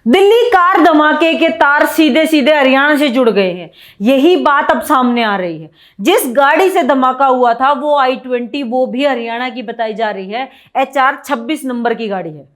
Delhi car धमाके के तार सीधे सीधे हरियाणा से जुड़ गए हैं। यही बात अब सामने आ रही है। जिस गाड़ी से धमाका हुआ था वो i20, वो भी हरियाणा की बताई जा रही है। HR 26 नंबर की गाड़ी है।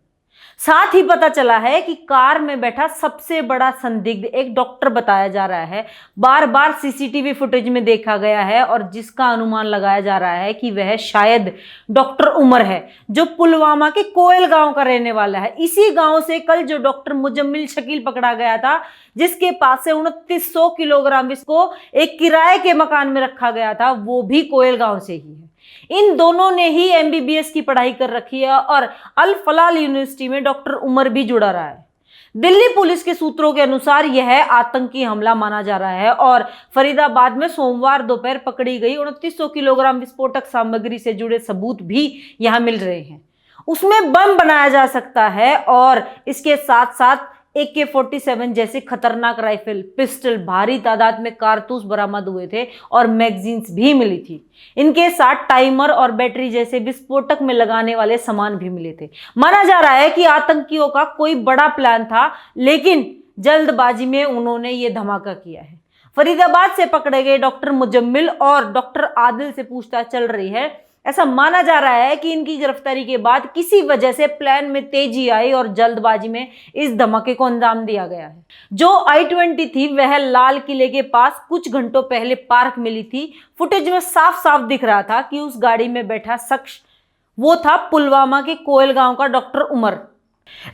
साथ ही पता चला है कि कार में बैठा सबसे बड़ा संदिग्ध एक डॉक्टर बताया जा रहा है। बार बार सीसीटीवी फुटेज में देखा गया है और जिसका अनुमान लगाया जा रहा है कि वह शायद डॉक्टर उमर है, जो पुलवामा के कोयल गांव का रहने वाला है। इसी गांव से कल जो डॉक्टर मुजम्मिल शकील पकड़ा गया था, जिसके पास से 2900 किलोग्राम विस्को एक किराए के मकान में रखा गया था, वो भी कोयल गांव से ही है। इन दोनों ने ही MBBS की पढ़ाई कर रखी है और अल फलाल यूनिवर्सिटी में डॉक्टर उमर भी जुड़ा रहा है। दिल्ली पुलिस के सूत्रों के अनुसार यह आतंकी हमला माना जा रहा है और फरीदाबाद में सोमवार दोपहर पकड़ी गई 2900 किलोग्राम विस्फोटक सामग्री से जुड़े सबूत भी यहां मिल रहे हैं। उसमें बम बनाया जा सकता है और इसके साथ साथ AK-47 जैसे खतरनाक राइफल, पिस्टल, भारी तादाद में कारतूस बरामद हुए थे और मैगजीन्स भी मिली थी। इनके साथ टाइमर और बैटरी जैसे विस्फोटक में लगाने वाले सामान भी मिले थे। माना जा रहा है कि आतंकियों का कोई बड़ा प्लान था, लेकिन जल्दबाजी में उन्होंने ये धमाका किया है। फरीदाबाद से पकड़े गए डॉक्टर मुजम्मिल और डॉक्टर आदिल से पूछताछ चल रही है। ऐसा माना जा रहा है कि इनकी गिरफ्तारी के बाद किसी वजह से प्लान में तेजी आई और जल्दबाजी में इस धमाके को अंजाम दिया गया है। जो i20 थी वह लाल किले के पास कुछ घंटों पहले पार्क मिली थी। फुटेज में साफ साफ दिख रहा था कि उस गाड़ी में बैठा शख्स वो था पुलवामा के कोयल गांव का डॉक्टर उमर।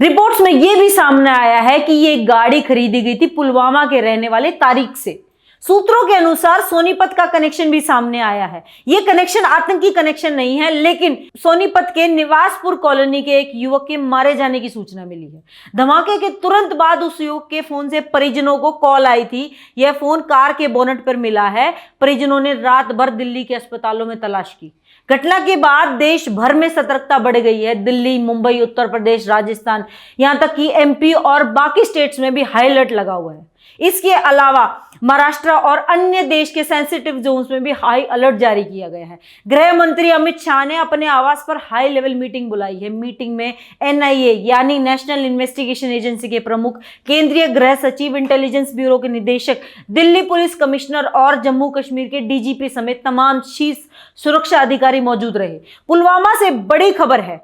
रिपोर्ट्स में यह भी सामने आया है कि ये गाड़ी खरीदी गई थी पुलवामा के रहने वाले तारिक से। सूत्रों के अनुसार सोनीपत का कनेक्शन भी सामने आया है। यह कनेक्शन आतंकी कनेक्शन नहीं है, लेकिन सोनीपत के निवासपुर कॉलोनी के एक युवक के मारे जाने की सूचना मिली है। धमाके के तुरंत बाद उस युवक के फोन से परिजनों को कॉल आई थी। यह फोन कार के बोनट पर मिला है। परिजनों ने रात भर दिल्ली के अस्पतालों में तलाश की। घटना के बाद देश भर में सतर्कता बढ़ गई है। दिल्ली, मुंबई, उत्तर प्रदेश, राजस्थान, यहां तक कि MP और बाकी स्टेट्स में भी हाई अलर्ट लगा हुआ है। इसके अलावा महाराष्ट्र और अन्य देश के सेंसिटिव जोन्स में भी हाई अलर्ट जारी किया गया है। गृह मंत्री अमित शाह ने अपने आवास पर हाई लेवल मीटिंग बुलाई है। मीटिंग में NIA यानी नेशनल इन्वेस्टिगेशन एजेंसी के प्रमुख, केंद्रीय गृह सचिव, इंटेलिजेंस ब्यूरो के निदेशक, दिल्ली पुलिस कमिश्नर और जम्मू कश्मीर के DGP समेत तमाम शीर्ष सुरक्षा अधिकारी मौजूद रहे। पुलवामा से बड़ी खबर है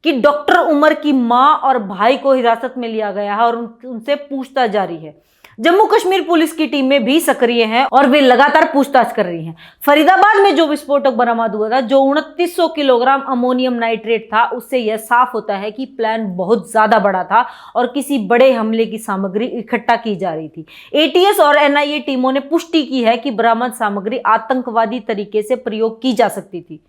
कि डॉक्टर उमर की मां और भाई को हिरासत में लिया गया है और उनसे पूछताछ जारी है। जम्मू कश्मीर पुलिस की टीमें भी सक्रिय हैं और वे लगातार पूछताछ कर रही हैं। फरीदाबाद में जो विस्फोटक बरामद हुआ था, जो 2900 किलोग्राम अमोनियम नाइट्रेट था, उससे यह साफ होता है कि प्लान बहुत ज्यादा बड़ा था और किसी बड़े हमले की सामग्री इकट्ठा की जा रही थी। ATS और NIA टीमों ने पुष्टि की है कि बरामद सामग्री आतंकवादी तरीके से प्रयोग की जा सकती थी,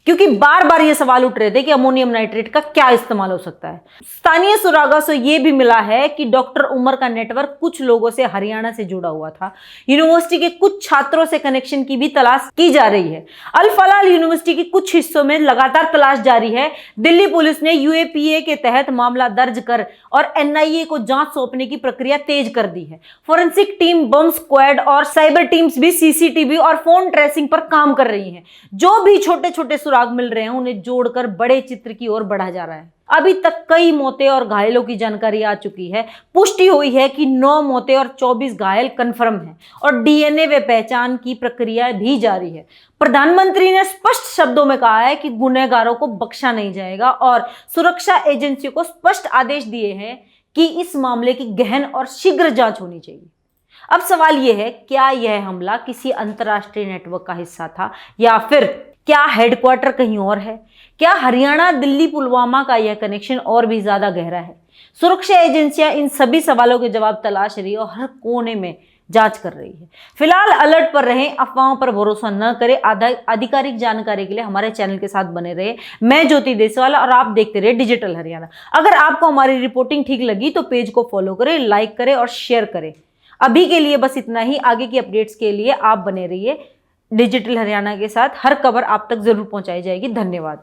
क्योंकि बार बार ये सवाल उठ रहे थे कि अमोनियम नाइट्रेट का क्या इस्तेमाल हो सकता है। स्थानीय सुरागों से ये भी मिला है कि डॉक्टर उमर का नेटवर्क कुछ लोगों से हरियाणा से जुड़ा हुआ था। यूनिवर्सिटी के कुछ छात्रों से कनेक्शन की भी तलाश की जा रही है। अल फलाल यूनिवर्सिटी के कुछ हिस्सों में लगातार तलाश जारी है। दिल्ली पुलिस ने UAPA के तहत मामला दर्ज कर और NIA को जांच सौंपने की प्रक्रिया तेज कर दी है। फोरेंसिक टीम, बम स्क्वाड और साइबर टीम्स भी CCTV और फोन ट्रेसिंग पर काम कर रही हैं। जो भी छोटे छोटे सुराग मिल रहे हैं उन्हें जोड़कर बड़े चित्र की ओर बढ़ा जा रहा है। अभी तक कई मौतें और घायलों की जानकारी आ चुकी है। पुष्टि हुई है कि 9 मौतें और 24 घायल कंफर्म हैं और DNA व पहचान की प्रक्रिया भी जारी है। प्रधानमंत्री ने स्पष्ट शब्दों में कहा है कि गुनहगारों को बख्शा नहीं जाएगा और सुरक्षा एजेंसियों को स्पष्ट आदेश दिए हैं कि इस मामले की गहन और शीघ्र जांच होनी चाहिए। अब सवाल यह है, क्या यह हमला किसी अंतर्राष्ट्रीय नेटवर्क का हिस्सा था या फिर क्या हेडक्वार्टर कहीं और है? क्या हरियाणा, दिल्ली, पुलवामा का यह कनेक्शन और भी ज्यादा गहरा है? सुरक्षा एजेंसियां इन सभी सवालों के जवाब तलाश रही है और हर कोने में जांच कर रही है। फिलहाल अलर्ट पर रहें, अफवाहों पर भरोसा न करें। आधिकारिक जानकारी के लिए हमारे चैनल के साथ बने रहे। मैं ज्योति देसवाल और आप देखते रहे डिजिटल हरियाणा। अगर आपको हमारी रिपोर्टिंग ठीक लगी तो पेज को फॉलो करें, लाइक करें और शेयर करें। अभी के लिए बस इतना ही। आगे की अपडेट्स के लिए आप बने रहिए डिजिटल हरियाणा के साथ। हर खबर आप तक जरूर पहुंचाई जाएगी। धन्यवाद।